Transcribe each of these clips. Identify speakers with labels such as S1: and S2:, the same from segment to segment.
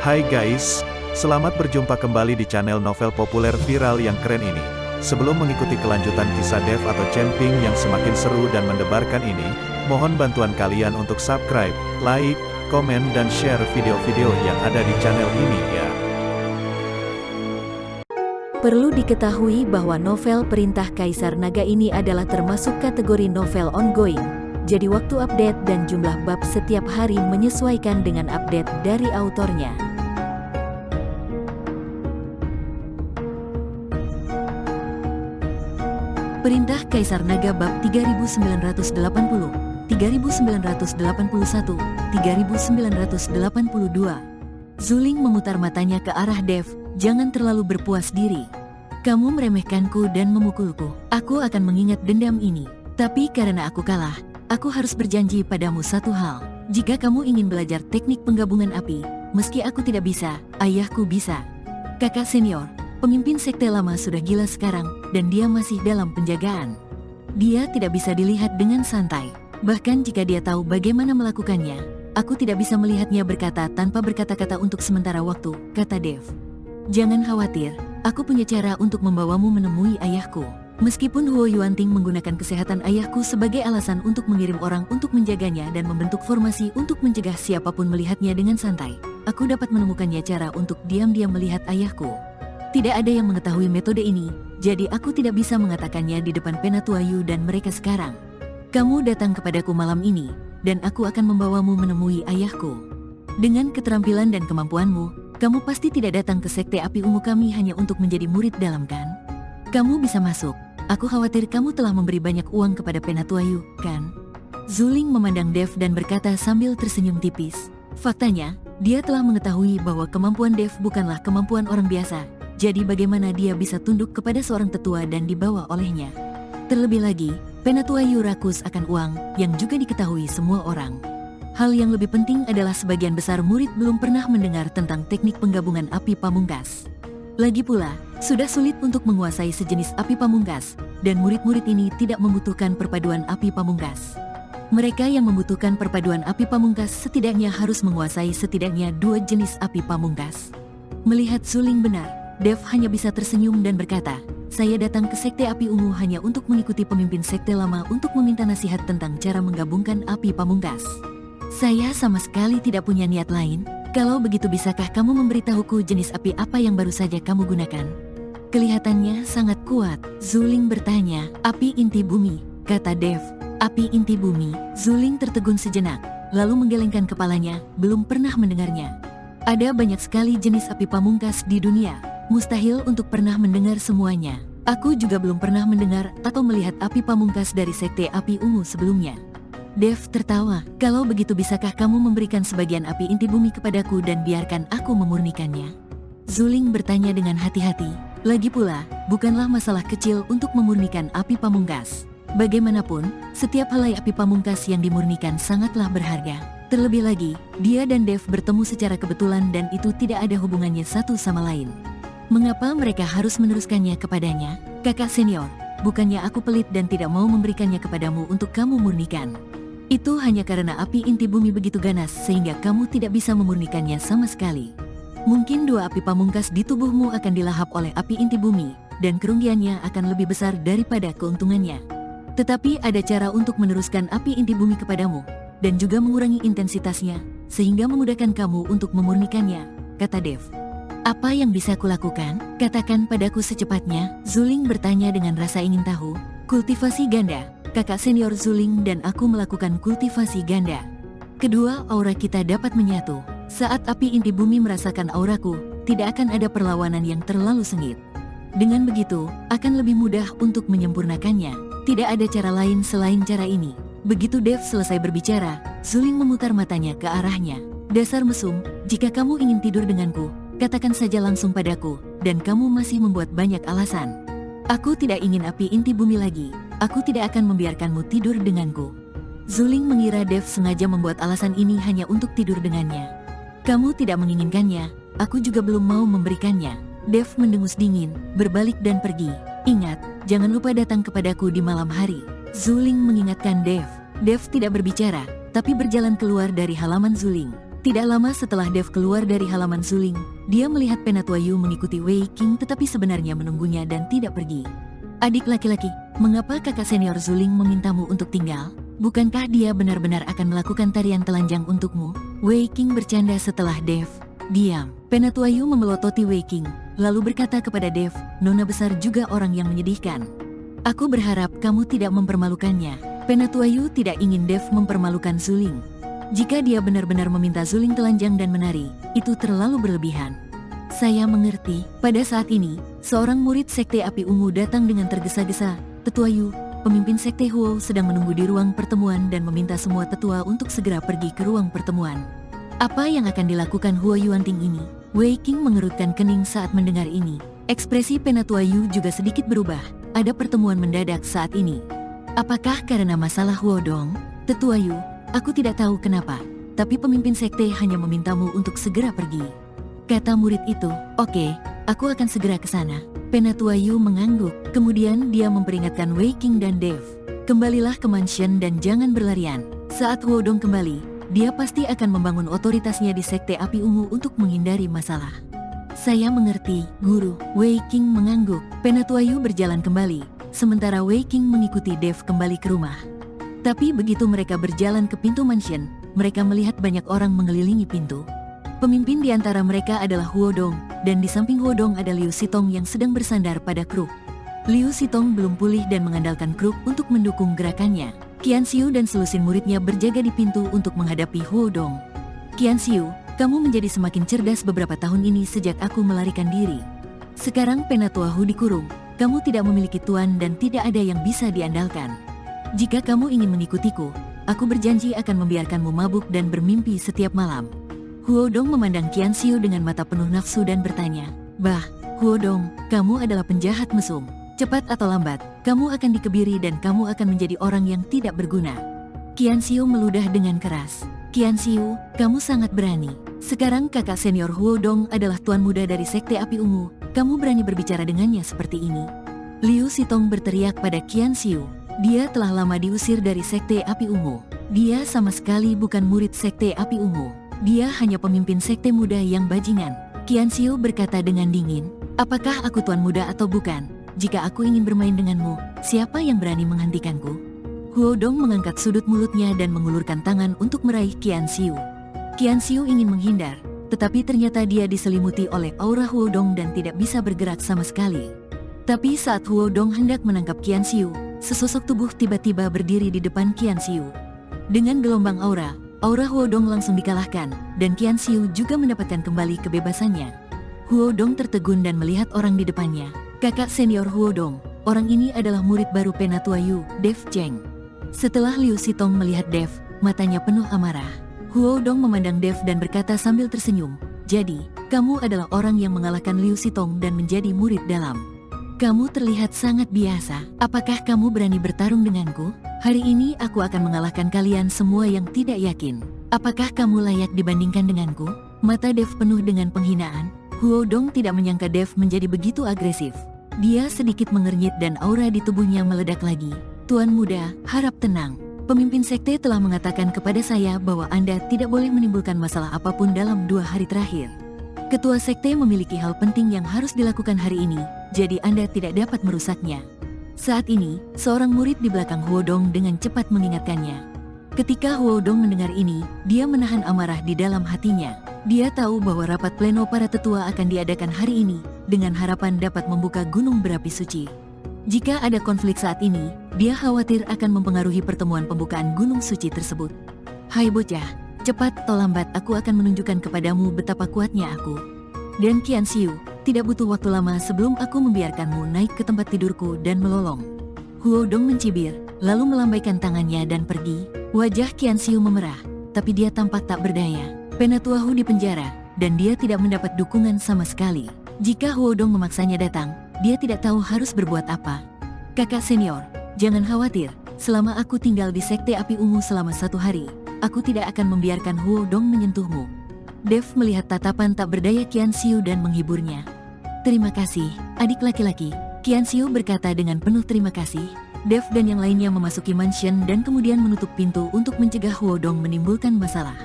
S1: Hai guys, selamat berjumpa kembali di channel novel populer viral yang keren ini. Sebelum mengikuti kelanjutan kisah Dev atau Camping yang semakin seru dan mendebarkan ini, mohon bantuan kalian untuk subscribe, like, komen dan share video-video yang ada di channel ini ya.
S2: Perlu diketahui bahwa novel Perintah Kaisar Naga ini adalah termasuk kategori novel ongoing. Jadi waktu update dan jumlah bab setiap hari menyesuaikan dengan update dari autornya. Perintah Kaisar Naga bab 3980, 3981, 3982. Zuling memutar matanya ke arah Dev, jangan terlalu berpuas diri. Kamu meremehkanku dan memukulku. Aku akan mengingat dendam ini. Tapi karena aku kalah, aku harus berjanji padamu satu hal. Jika kamu ingin belajar teknik penggabungan api, meski aku tidak bisa, ayahku bisa. Kakak senior, pemimpin sekte lama sudah gila sekarang, dan dia masih dalam penjagaan. Dia tidak bisa dilihat dengan santai. Bahkan jika dia tahu bagaimana melakukannya, aku tidak bisa melihatnya berkata tanpa berkata-kata untuk sementara waktu, kata Dev. Jangan khawatir, aku punya cara untuk membawamu menemui ayahku. Meskipun Huo Yuanting menggunakan kesehatan ayahku sebagai alasan untuk mengirim orang untuk menjaganya dan membentuk formasi untuk mencegah siapapun melihatnya dengan santai, aku dapat menemukannya cara untuk diam-diam melihat ayahku. Tidak ada yang mengetahui metode ini, jadi aku tidak bisa mengatakannya di depan Penatuayu dan mereka sekarang. Kamu datang kepadaku malam ini, dan aku akan membawamu menemui ayahku. Dengan keterampilan dan kemampuanmu, kamu pasti tidak datang ke sekte api ungu kami hanya untuk menjadi murid dalam, kan? Kamu bisa masuk. Aku khawatir kamu telah memberi banyak uang kepada Penatuayu, kan? Zuling memandang Dev dan berkata sambil tersenyum tipis. Faktanya, dia telah mengetahui bahwa kemampuan Dev bukanlah kemampuan orang biasa. Jadi bagaimana dia bisa tunduk kepada seorang tetua dan dibawa olehnya? Terlebih lagi, Penatuayu rakus akan uang, yang juga diketahui semua orang. Hal yang lebih penting adalah sebagian besar murid belum pernah mendengar tentang teknik penggabungan api pamungkas. Lagi pula, sudah sulit untuk menguasai sejenis api pamungkas, dan murid-murid ini tidak membutuhkan perpaduan api pamungkas. Mereka yang membutuhkan perpaduan api pamungkas setidaknya harus menguasai setidaknya 2 jenis api pamungkas. Melihat Zuling benar, Dev hanya bisa tersenyum dan berkata, saya datang ke sekte api ungu hanya untuk mengikuti pemimpin sekte lama untuk meminta nasihat tentang cara menggabungkan api pamungkas. Saya sama sekali tidak punya niat lain. Kalau begitu bisakah kamu memberitahuku jenis api apa yang baru saja kamu gunakan? Kelihatannya sangat kuat. Zuling bertanya, api inti bumi, kata Dev. Api inti bumi. Zuling tertegun sejenak, lalu menggelengkan kepalanya, belum pernah mendengarnya. Ada banyak sekali jenis api pamungkas di dunia. Mustahil untuk pernah mendengar semuanya. Aku juga belum pernah mendengar atau melihat api pamungkas dari sekte api ungu sebelumnya. Dev tertawa. Kalau begitu bisakah kamu memberikan sebagian api inti bumi kepadaku dan biarkan aku memurnikannya? Zuling bertanya dengan hati-hati. Lagi pula, bukanlah masalah kecil untuk memurnikan api pamungkas. Bagaimanapun, setiap helai api pamungkas yang dimurnikan sangatlah berharga. Terlebih lagi, dia dan Dev bertemu secara kebetulan dan itu tidak ada hubungannya satu sama lain. Mengapa mereka harus meneruskannya kepadanya? Kakak senior, bukannya aku pelit dan tidak mau memberikannya kepadamu untuk kamu murnikan. Itu hanya karena api inti bumi begitu ganas sehingga kamu tidak bisa memurnikannya sama sekali. Mungkin 2 api pamungkas di tubuhmu akan dilahap oleh api inti bumi, dan kerugiannya akan lebih besar daripada keuntungannya. Tetapi ada cara untuk meneruskan api inti bumi kepadamu, dan juga mengurangi intensitasnya, sehingga memudahkan kamu untuk memurnikannya, kata Dev. Apa yang bisa kulakukan? Katakan padaku secepatnya. Zuling bertanya dengan rasa ingin tahu. Kultivasi ganda. Kakak senior Zuling dan aku melakukan kultivasi ganda. Kedua aura kita dapat menyatu. Saat api inti bumi merasakan auraku, tidak akan ada perlawanan yang terlalu sengit. Dengan begitu, akan lebih mudah untuk menyempurnakannya. Tidak ada cara lain selain cara ini. Begitu Dev selesai berbicara, Zuling memutar matanya ke arahnya. Dasar mesum, jika kamu ingin tidur denganku, katakan saja langsung padaku, dan kamu masih membuat banyak alasan. Aku tidak ingin api inti bumi lagi. Aku tidak akan membiarkanmu tidur denganku. Zuling mengira Dev sengaja membuat alasan ini hanya untuk tidur dengannya. Kamu tidak menginginkannya, aku juga belum mau memberikannya. Dev mendengus dingin, berbalik dan pergi. Ingat, jangan lupa datang kepadaku di malam hari. Zuling mengingatkan Dev. Dev tidak berbicara, tapi berjalan keluar dari halaman Zuling. Tidak lama setelah Dev keluar dari halaman Zuling, dia melihat Penatua Yu mengikuti Wei Qing tetapi sebenarnya menunggunya dan tidak pergi. Adik laki-laki, mengapa kakak senior Zuling memintamu untuk tinggal? Bukankah dia benar-benar akan melakukan tarian telanjang untukmu? Wei Qing bercanda setelah Dev diam. Penatua Yu memelototi Wei Qing, lalu berkata kepada Dev, Nona besar juga orang yang menyedihkan. Aku berharap kamu tidak mempermalukannya. Penatua Yu tidak ingin Dev mempermalukan Zuling. Jika dia benar-benar meminta Zuling telanjang dan menari, itu terlalu berlebihan. Saya mengerti. Pada saat ini, seorang murid Sekte Api Ungu datang dengan tergesa-gesa. Tetua Yu, pemimpin Sekte Huo sedang menunggu di ruang pertemuan dan meminta semua tetua untuk segera pergi ke ruang pertemuan. Apa yang akan dilakukan Huo Yuanting ini? Wei Qing mengerutkan kening saat mendengar ini. Ekspresi Penatua Yu juga sedikit berubah. Ada pertemuan mendadak saat ini. Apakah karena masalah Huo Dong? Tetua Yu, aku tidak tahu kenapa, tapi pemimpin sekte hanya memintamu untuk segera pergi. Kata murid itu, oke, aku akan segera ke sana. Penatua Yu mengangguk, kemudian dia memperingatkan Wei Qing dan Dev. Kembalilah ke mansion dan jangan berlarian. Saat Huo Dong kembali, dia pasti akan membangun otoritasnya di Sekte Api Ungu untuk menghindari masalah. Saya mengerti, Guru. Wei Qing mengangguk. Penatua Yu berjalan kembali, sementara Wei Qing mengikuti Dev kembali ke rumah. Tapi begitu mereka berjalan ke pintu mansion, mereka melihat banyak orang mengelilingi pintu. Pemimpin di antara mereka adalah Huo Dong, dan di samping Huo Dong ada Liu Sitong yang sedang bersandar pada kruk. Liu Sitong belum pulih dan mengandalkan kruk untuk mendukung gerakannya. Qian Xiu dan selusin muridnya berjaga di pintu untuk menghadapi Huo Dong. Qian Xiu, kamu menjadi semakin cerdas beberapa tahun ini sejak aku melarikan diri. Sekarang Penatua Hu dikurung, kamu tidak memiliki tuan dan tidak ada yang bisa diandalkan. Jika kamu ingin mengikutiku, aku berjanji akan membiarkanmu mabuk dan bermimpi setiap malam. Huo Dong memandang Qian Xiu dengan mata penuh nafsu dan bertanya, Bah, Huo Dong, kamu adalah penjahat mesum. Cepat atau lambat, kamu akan dikebiri dan kamu akan menjadi orang yang tidak berguna. Qian Xiu meludah dengan keras. Qian Xiu, kamu sangat berani. Sekarang kakak senior Huo Dong adalah tuan muda dari Sekte Api Ungu. Kamu berani berbicara dengannya seperti ini? Liu Sitong berteriak pada Qian Xiu. Dia telah lama diusir dari Sekte Api Ungu. Dia sama sekali bukan murid Sekte Api Ungu. Dia hanya pemimpin sekte muda yang bajingan. Qian Xiu berkata dengan dingin, apakah aku tuan muda atau bukan? Jika aku ingin bermain denganmu, siapa yang berani menghentikanku? Huo Dong mengangkat sudut mulutnya dan mengulurkan tangan untuk meraih Qian Xiu. Qian Xiu ingin menghindar, tetapi ternyata dia diselimuti oleh aura Huo Dong dan tidak bisa bergerak sama sekali. Tapi saat Huo Dong hendak menangkap Qian Xiu, sesosok tubuh tiba-tiba berdiri di depan Qian Xiu. Dengan gelombang aura Huo Dong langsung dikalahkan, dan Qian Xiu juga mendapatkan kembali kebebasannya. Huo Dong tertegun dan melihat orang di depannya. Kakak senior Huo Dong, orang ini adalah murid baru Penatua Yu, Dev Cheng. Setelah Liu Sitong melihat Dev, matanya penuh amarah. Huo Dong memandang Dev dan berkata sambil tersenyum, jadi, kamu adalah orang yang mengalahkan Liu Sitong dan menjadi murid dalam. Kamu terlihat sangat biasa, apakah kamu berani bertarung denganku? Hari ini aku akan mengalahkan kalian semua yang tidak yakin. Apakah kamu layak dibandingkan denganku? Mata Dev penuh dengan penghinaan. Huo Dong tidak menyangka Dev menjadi begitu agresif. Dia sedikit mengernyit dan aura di tubuhnya meledak lagi. Tuan muda, harap tenang. Pemimpin sekte telah mengatakan kepada saya bahwa Anda tidak boleh menimbulkan masalah apapun dalam 2 hari terakhir. Ketua sekte memiliki hal penting yang harus dilakukan hari ini, jadi Anda tidak dapat merusaknya. Saat ini, seorang murid di belakang Huo Dong dengan cepat mengingatkannya. Ketika Huo Dong mendengar ini, dia menahan amarah di dalam hatinya. Dia tahu bahwa rapat pleno para tetua akan diadakan hari ini, dengan harapan dapat membuka gunung berapi suci. Jika ada konflik saat ini, dia khawatir akan mempengaruhi pertemuan pembukaan gunung suci tersebut. Hai bocah, cepat atau lambat aku akan menunjukkan kepadamu betapa kuatnya aku. Dan Qian Xiu, tidak butuh waktu lama sebelum aku membiarkanmu naik ke tempat tidurku dan melolong. Huo Dong mencibir, lalu melambaikan tangannya dan pergi. Wajah Qian Xiu memerah, tapi dia tampak tak berdaya. Penatua Hu di penjara, dan dia tidak mendapat dukungan sama sekali. Jika Huo Dong memaksanya datang, dia tidak tahu harus berbuat apa. Kakak senior, jangan khawatir, selama aku tinggal di Sekte Api Ungu selama 1 hari, aku tidak akan membiarkan Huo Dong menyentuhmu. Dev melihat tatapan tak berdaya Qian Xiu dan menghiburnya. Terima kasih, adik laki-laki, Qian Xiu berkata dengan penuh terima kasih. Dev dan yang lainnya memasuki mansion dan kemudian menutup pintu untuk mencegah Huo Dong menimbulkan masalah.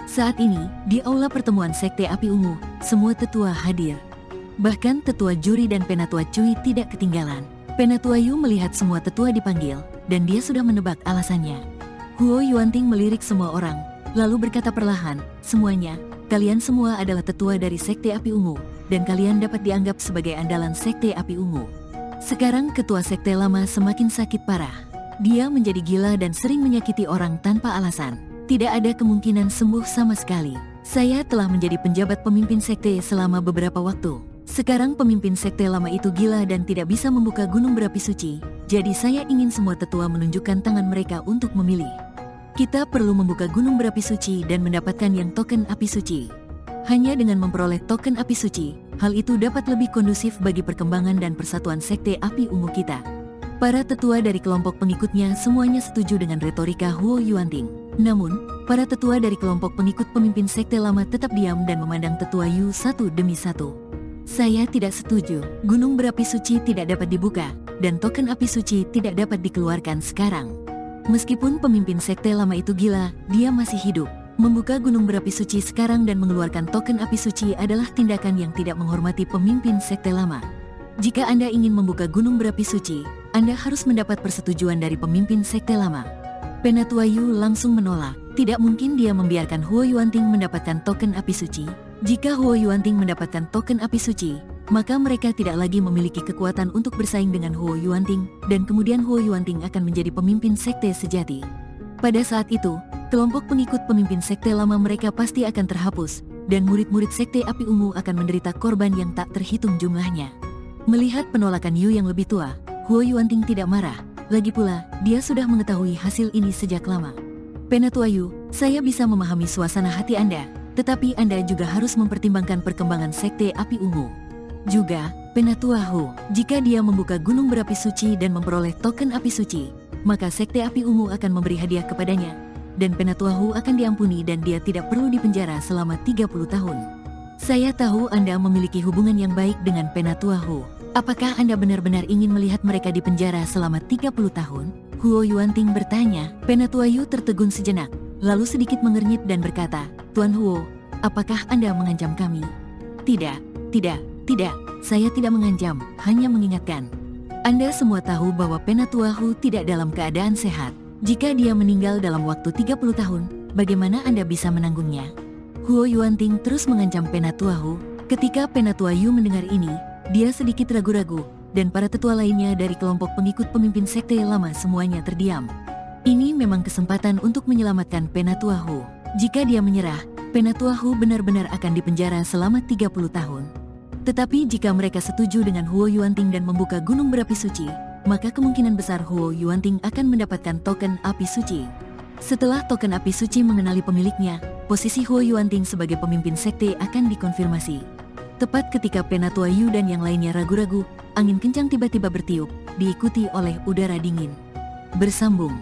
S2: Saat ini, di aula pertemuan Sekte Api Ungu, semua tetua hadir. Bahkan tetua juri dan penatua Cui tidak ketinggalan. Penatua Yu melihat semua tetua dipanggil, dan dia sudah menebak alasannya. Huo Yuanting melirik semua orang, lalu berkata perlahan, "Semuanya, kalian semua adalah tetua dari Sekte Api Ungu, dan kalian dapat dianggap sebagai andalan Sekte Api Ungu." Sekarang ketua Sekte Lama semakin sakit parah. Dia menjadi gila dan sering menyakiti orang tanpa alasan. Tidak ada kemungkinan sembuh sama sekali. Saya telah menjadi penjabat pemimpin sekte selama beberapa waktu. Sekarang pemimpin sekte lama itu gila dan tidak bisa membuka gunung berapi suci. Jadi saya ingin semua tetua menunjukkan tangan mereka untuk memilih. Kita perlu membuka gunung berapi suci dan mendapatkan yang token api suci. Hanya dengan memperoleh token api suci, hal itu dapat lebih kondusif bagi perkembangan dan persatuan sekte api ungu kita. Para tetua dari kelompok pengikutnya semuanya setuju dengan retorika Huo Yuanting. Namun, para tetua dari kelompok pengikut pemimpin sekte lama tetap diam dan memandang tetua Yu satu demi satu. Saya tidak setuju. Gunung berapi suci tidak dapat dibuka, dan token api suci tidak dapat dikeluarkan sekarang. Meskipun pemimpin sekte lama itu gila, dia masih hidup. Membuka gunung berapi suci sekarang dan mengeluarkan token api suci adalah tindakan yang tidak menghormati pemimpin sekte lama. Jika Anda ingin membuka gunung berapi suci, Anda harus mendapat persetujuan dari pemimpin sekte lama. Penatua Yu langsung menolak. Tidak mungkin dia membiarkan Huo Yuanting mendapatkan token api suci. Jika Huo Yuanting mendapatkan token api suci, maka mereka tidak lagi memiliki kekuatan untuk bersaing dengan Huo Yuanting, dan kemudian Huo Yuanting akan menjadi pemimpin sekte sejati. Pada saat itu, kelompok pengikut pemimpin sekte lama mereka pasti akan terhapus, dan murid-murid sekte api ungu akan menderita korban yang tak terhitung jumlahnya. Melihat penolakan Yu yang lebih tua, Huo Yuanting tidak marah. Lagi pula, dia sudah mengetahui hasil ini sejak lama. Penatua Yu, saya bisa memahami suasana hati Anda, tetapi Anda juga harus mempertimbangkan perkembangan sekte api ungu. Juga, Penatua Hu, jika dia membuka gunung berapi suci dan memperoleh token api suci, maka sekte api ungu akan memberi hadiah kepadanya, dan Penatua Hu akan diampuni dan dia tidak perlu dipenjara selama 30 tahun. Saya tahu Anda memiliki hubungan yang baik dengan Penatua Hu. Apakah Anda benar-benar ingin melihat mereka di penjara selama 30 tahun? Huo Yuanting bertanya. Penatua Yu tertegun sejenak, lalu sedikit mengernyit dan berkata, "Tuan Huo, apakah Anda mengancam kami?" Tidak, saya tidak mengancam, hanya mengingatkan. Anda semua tahu bahwa Penatua Hu tidak dalam keadaan sehat. Jika dia meninggal dalam waktu 30 tahun, bagaimana Anda bisa menanggungnya? Huo Yuanting terus mengancam Penatua Hu. Ketika Penatua Yu mendengar ini, dia sedikit ragu-ragu, dan para tetua lainnya dari kelompok pengikut pemimpin sekte lama semuanya terdiam. Ini memang kesempatan untuk menyelamatkan Penatua Hu. Jika dia menyerah, Penatua Hu benar-benar akan dipenjara selama 30 tahun. Tetapi jika mereka setuju dengan Huo Yuanting dan membuka gunung berapi suci, maka kemungkinan besar Huo Yuanting akan mendapatkan token api suci. Setelah token api suci mengenali pemiliknya, posisi Huo Yuanting sebagai pemimpin sekte akan dikonfirmasi. Tepat ketika Penatua Yu dan yang lainnya ragu-ragu, angin kencang tiba-tiba bertiup, diikuti oleh udara dingin. Bersambung.